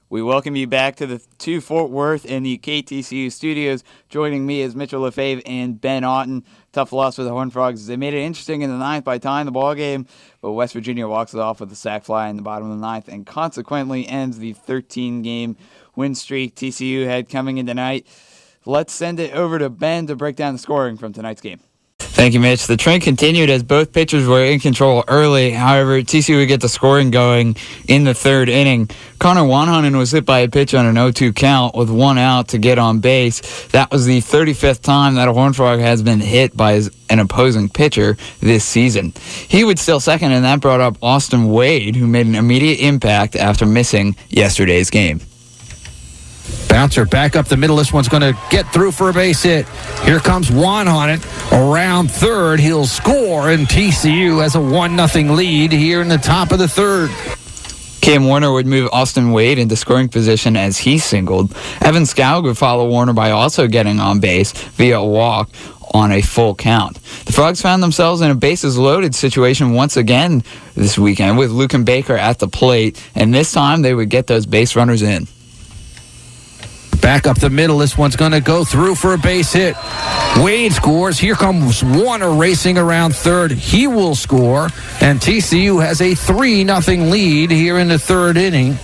We welcome you back to the 2 Fort Worth in the KTCU studios. Joining me is Mitchell Lefebvre and Ben Otten. Tough loss for the Horned Frogs. They made it interesting in the ninth by tying the ball game, but West Virginia walks it off with a sac fly in the bottom of the ninth and consequently ends the 13-game win streak TCU had coming in tonight. Let's send it over to Ben to break down the scoring from tonight's game. Thank you, Mitch. The trend continued as both pitchers were in control early. However, TCU would get the scoring going in the third inning. Connor Wanhonen was hit by a pitch on an 0-2 count with one out to get on base. That was the 35th time that a Horned Frog has been hit by an opposing pitcher this season. He would steal second, and that brought up Austin Wade, who made an immediate impact after missing yesterday's game. Bouncer back up the middle. This one's going to get through for a base hit. Here comes Wanhonen around third. He'll score, and TCU has a 1-0 lead here in the top of the third. Cam Warner would move Austin Wade into scoring position as he singled. Evan Scoug would follow Warner by also getting on base via a walk on a full count. The Frogs found themselves in a bases-loaded situation once again this weekend with Lucan Baker at the plate, and this time they would get those base runners in. Back up the middle. This one's going to go through for a base hit. Wade scores. Here comes Warner racing around third. He will score. And TCU has a 3-0 lead here in the third inning.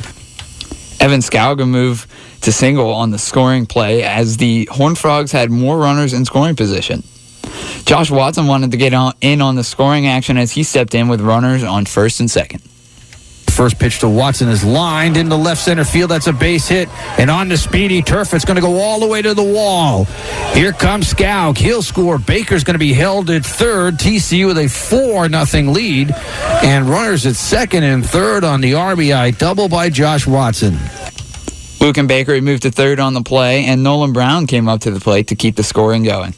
Evan Scoug will move to single on the scoring play as the Horned Frogs had more runners in scoring position. Josh Watson wanted to get in on the scoring action as he stepped in with runners on first and second. First pitch to Watson is lined into left center field. That's a base hit. And on the speedy turf, it's going to go all the way to the wall. Here comes Scoug. He'll score. Baker's going to be held at third. TCU with a 4-0 lead. And runners at second and third on the RBI double by Josh Watson. Lucan Baker moved to third on the play, and Nolan Brown came up to the plate to keep the scoring going.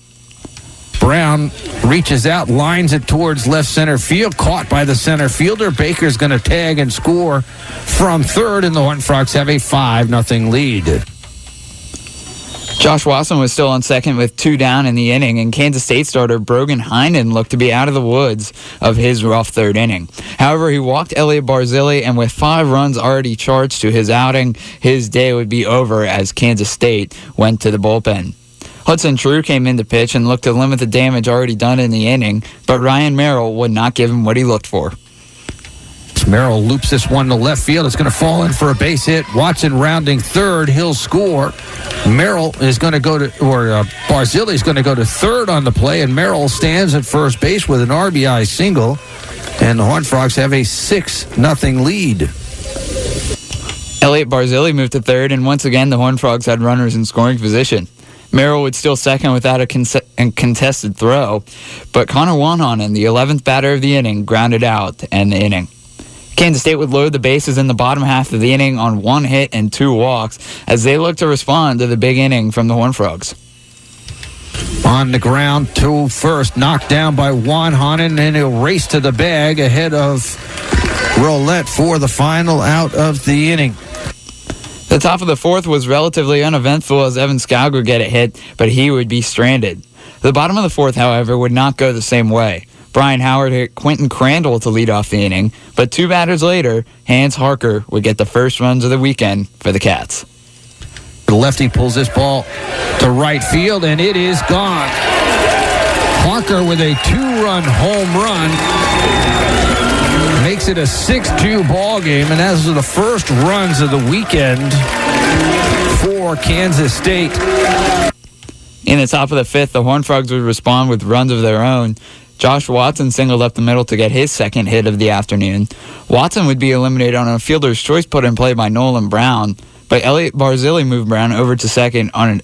Brown reaches out, lines it towards left center field, caught by the center fielder. Baker's going to tag and score from third, and the Horned Frogs have a 5-0 lead. Josh Watson was still on second with 2 down in the inning, and Kansas State starter Brogan Heinen looked to be out of the woods of his rough third inning. However, he walked Elliot Barzilli, and with 5 runs already charged to his outing, his day would be over as Kansas State went to the bullpen. Hudson True came in to pitch and looked to limit the damage already done in the inning, but Ryan Merrill would not give him what he looked for. Merrill loops this one to left field. It's going to fall in for a base hit. Watson rounding third. He'll score. Merrill is going to go to, Barzilli is going to go to third on the play, and Merrill stands at first base with an RBI single, and the Horned Frogs have a 6-0 lead. Elliot Barzilli moved to third, and once again the Horned Frogs had runners in scoring position. Merrill would steal second without a contested throw, but Connor Wanhonen, the 11th batter of the inning, grounded out to end the inning. Kansas State would load the bases in the bottom half of the inning on 1 hit and 2 walks as they looked to respond to the big inning from the Horned Frogs. On the ground to first, knocked down by Wanhonen, and he'll race to the bag ahead of Roulette for the final out of the inning. The top of the fourth was relatively uneventful as Evan Scoug would get a hit, but he would be stranded. The bottom of the fourth, however, would not go the same way. Brian Howard hit Quentin Crandall to lead off the inning, but 2 batters later, Hans Harker would get the first runs of the weekend for the Cats. The lefty pulls this ball to right field, and it is gone. Harker with a 2-run home run makes it a 6-2 ball game, and those are the first runs of the weekend for Kansas State. In the top of the fifth, the Horned Frogs would respond with runs of their own. Josh Watson singled up the middle to get his second hit of the afternoon. Watson would be eliminated on a fielder's choice put in play by Nolan Brown, but Elliot Barzilli moved Brown over to second on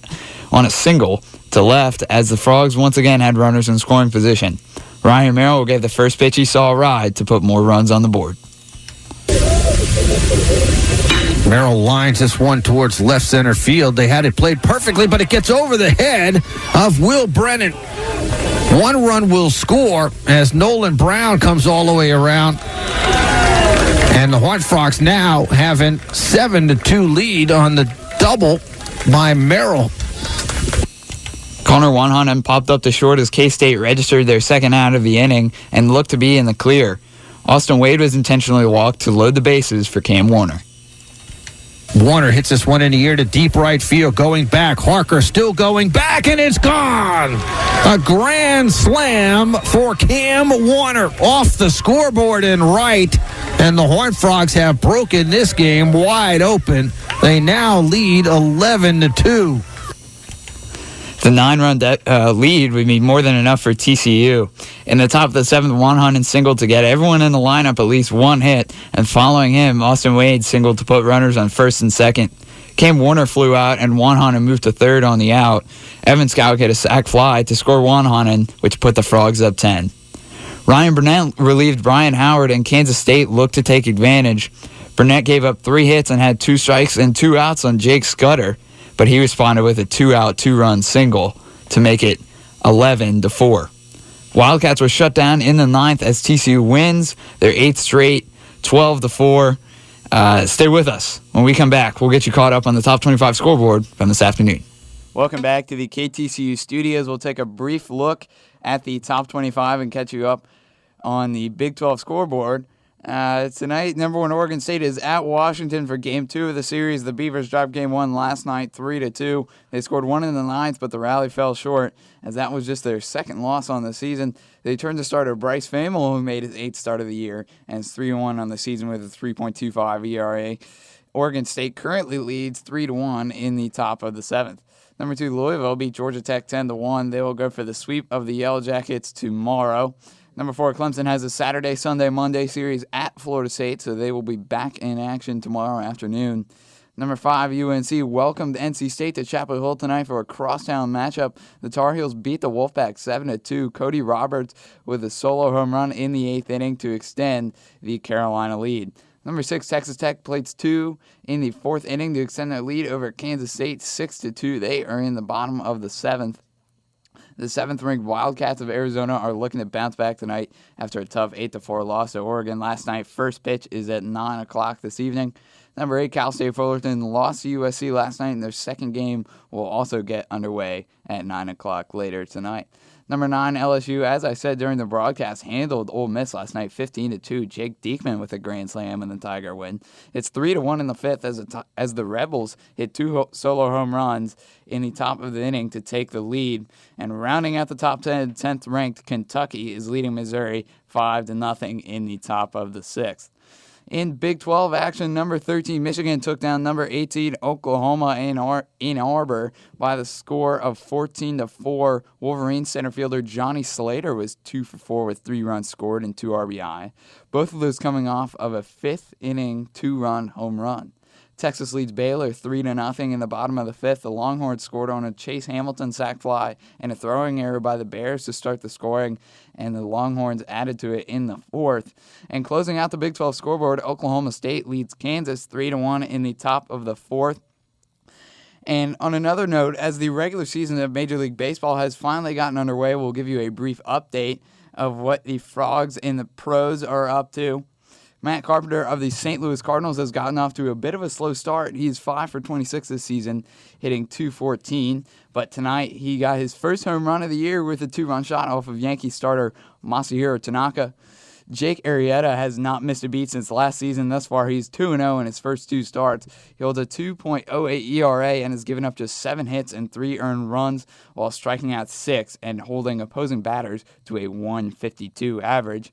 a single to left as the Frogs once again had runners in scoring position. Ryan Merrill gave the first pitch he saw a ride to put more runs on the board. Merrill lines this one towards left center field. They had it played perfectly, but it gets over the head of Will Brennan. 1 run will score as Nolan Brown comes all the way around. And the Horned Frogs now have a 7-2 lead on the double by Merrill. Connor Wanhonen popped up to short as K-State registered their second out of the inning and looked to be in the clear. Austin Wade was intentionally walked to load the bases for Cam Warner. Warner hits this one in the air to deep right field, going back. Harker still going back, and it's gone. A grand slam for Cam Warner off the scoreboard in right, and the Horned Frogs have broken this game wide open. They now lead 11-2. The 9-run lead would be more than enough for TCU. In the top of the 7th, Wanhanen singled to get everyone in the lineup at least one hit, and following him, Austin Wade singled to put runners on first and second. Cam Warner flew out, and Wanhanen moved to third on the out. Evan Skouk hit a sac fly to score Wanhanen, which put the Frogs up 10. Ryan Burnett relieved Brian Howard, and Kansas State looked to take advantage. Burnett gave up 3 hits and had 2 strikes and 2 outs on Jake Scudder, but he responded with a 2-out, 2-run single to make it 11-4. Wildcats were shut down in the 9th as TCU wins their 8th straight, 12-4. Stay with us. When we come back, we'll get you caught up on the top 25 scoreboard from this afternoon. Welcome back to the KTCU studios. We'll take a brief look at the top 25 and catch you up on the Big 12 scoreboard. Tonight, number 1 Oregon State is at Washington for Game 2 of the series. The Beavers dropped Game 1 last night, 3-2. They scored 1 in the 9th, but the rally fell short, as that was just their second loss on the season. They turned to starter Bryce Famel, who made his 8th start of the year, and is 3-1 on the season with a 3.25 ERA. Oregon State currently leads 3-1 in the top of the 7th. Number 2 Louisville beat Georgia Tech 10-1. They will go for the sweep of the Yellow Jackets tomorrow. Number 4, Clemson has a Saturday, Sunday, Monday series at Florida State, so they will be back in action tomorrow afternoon. Number 5, UNC welcomed NC State to Chapel Hill tonight for a crosstown matchup. The Tar Heels beat the Wolfpack 7-2. Cody Roberts with a solo home run in the 8th inning to extend the Carolina lead. Number 6, Texas Tech plays 2 in the 4th inning to extend their lead over Kansas State 6-2. They are in the bottom of the 7th. The 7th-ranked Wildcats of Arizona are looking to bounce back tonight after a tough 8-4 loss to Oregon last night. First pitch is at 9 o'clock this evening. Number 8, Cal State Fullerton lost to USC last night, and their second game will also get underway at 9 o'clock later tonight. Number 9, LSU, as I said during the broadcast, handled Ole Miss last night 15-2. Jake Diekman with a grand slam and the Tiger win. It's 3-1 in the 5th as the Rebels hit 2 solo home runs in the top of the inning to take the lead. And rounding out the top 10, 10th-ranked Kentucky is leading Missouri 5-0 in the top of the 6th. In Big 12 action, number 13 Michigan took down number 18 Oklahoma in Ann Arbor by the score of 14-4. Wolverine center fielder Johnny Slater was 2 for 4 with 3 runs scored and 2 RBI. Both of those coming off of a 5th inning 2-run home run. Texas leads Baylor 3-0 in the bottom of the 5th. The Longhorns scored on a Chase Hamilton sac fly and a throwing error by the Bears to start the scoring, and the Longhorns added to it in the 4th. And closing out the Big 12 scoreboard, Oklahoma State leads Kansas 3-1 in the top of the 4th. And on another note, as the regular season of Major League Baseball has finally gotten underway, we'll give you a brief update of what the Frogs and the pros are up to. Matt Carpenter of the St. Louis Cardinals has gotten off to a bit of a slow start. He's 5 for 26 this season, hitting .214. But tonight he got his first home run of the year with a 2-run shot off of Yankee starter Masahiro Tanaka. Jake Arrieta has not missed a beat since last season. Thus far, he's 2-0 in his first 2 starts. He holds a 2.08 ERA and has given up just 7 hits and 3 earned runs while striking out 6 and holding opposing batters to a .152 average.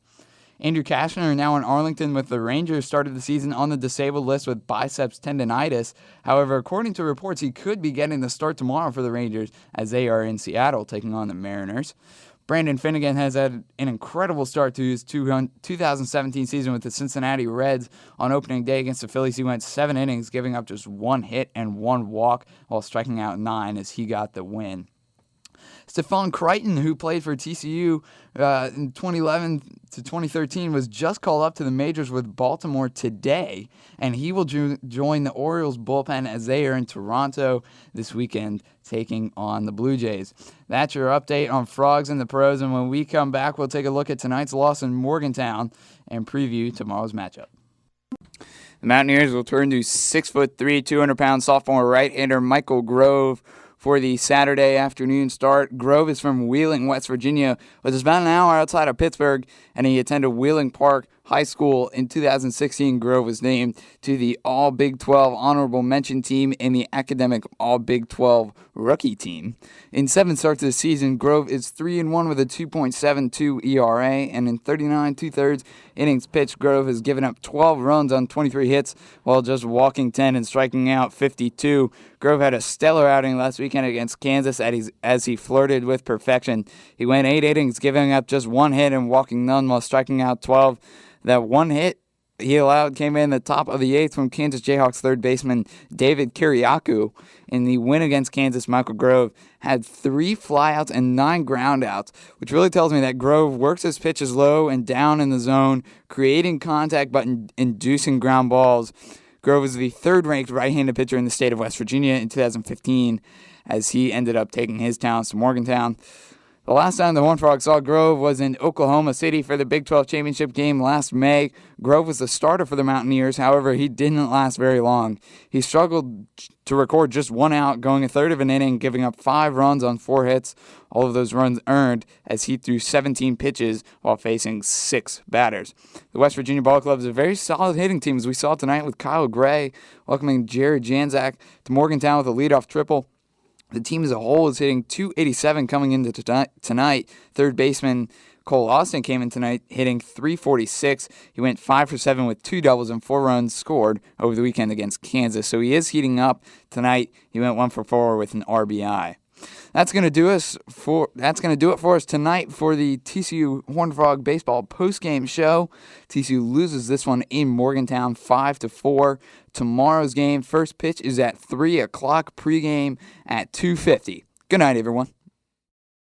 Andrew Kashner, now in Arlington with the Rangers, started the season on the disabled list with biceps tendonitis. However, according to reports, he could be getting the start tomorrow for the Rangers as they are in Seattle taking on the Mariners. Brandon Finnegan has had an incredible start to his 2017 season with the Cincinnati Reds. On opening day against the Phillies, he went 7 innings, giving up just 1 hit and 1 walk while striking out 9 as he got the win. Stephon Crichton, who played for TCU in 2011 to 2013, was just called up to the majors with Baltimore today, and he will join the Orioles bullpen as they are in Toronto this weekend taking on the Blue Jays. That's your update on Frogs and the pros, and when we come back, we'll take a look at tonight's loss in Morgantown and preview tomorrow's matchup. The Mountaineers will turn to 6'3", 200-pound sophomore right-hander Michael Grove for the Saturday afternoon start. Grove is from Wheeling, West Virginia, which is about an hour outside of Pittsburgh, and he attended Wheeling Park High School. In 2016, Grove was named to the All Big 12 Honorable Mention team and the Academic All Big 12 Rookie team. In 7 starts this season, Grove is 3-1 with a 2.72 ERA, and in 39 2/3 innings pitched, Grove has given up 12 runs on 23 hits while just walking 10 and striking out 52. Grove had a stellar outing last weekend against Kansas as he flirted with perfection. He went 8 innings, giving up just 1 hit and walking none while striking out 12. That 1 hit he allowed came in the top of the 8th from Kansas Jayhawks third baseman David Kiriakou. In the win against Kansas, Michael Grove had 3 flyouts and 9 groundouts, which really tells me that Grove works his pitches low and down in the zone, creating contact but inducing ground balls. Grove was the 3rd-ranked right-handed pitcher in the state of West Virginia in 2015, as he ended up taking his talents to Morgantown. The last time the Horned Frogs saw Grove was in Oklahoma City for the Big 12 championship game last May. Grove was the starter for the Mountaineers. However, he didn't last very long. He struggled to record just 1 out, going a third of an inning, giving up 5 runs on 4 hits. All of those runs earned as he threw 17 pitches while facing 6 batters. The West Virginia Ball Club is a very solid hitting team, as we saw tonight with Kyle Gray welcoming Jared Janzak to Morgantown with a leadoff triple. The team as a whole is hitting .287 coming into tonight. Third baseman Cole Austin came in tonight hitting .346. He went 5 for 7 with 2 doubles and 4 runs scored over the weekend against Kansas. So he is heating up tonight. He went 1 for 4 with an RBI. That's going to do it for us tonight for the TCU Horned Frog Baseball Post Game show. TCU loses this one in Morgantown 5-4. Tomorrow's game, first pitch is at 3 o'clock, pregame at 2:50. Good night, everyone.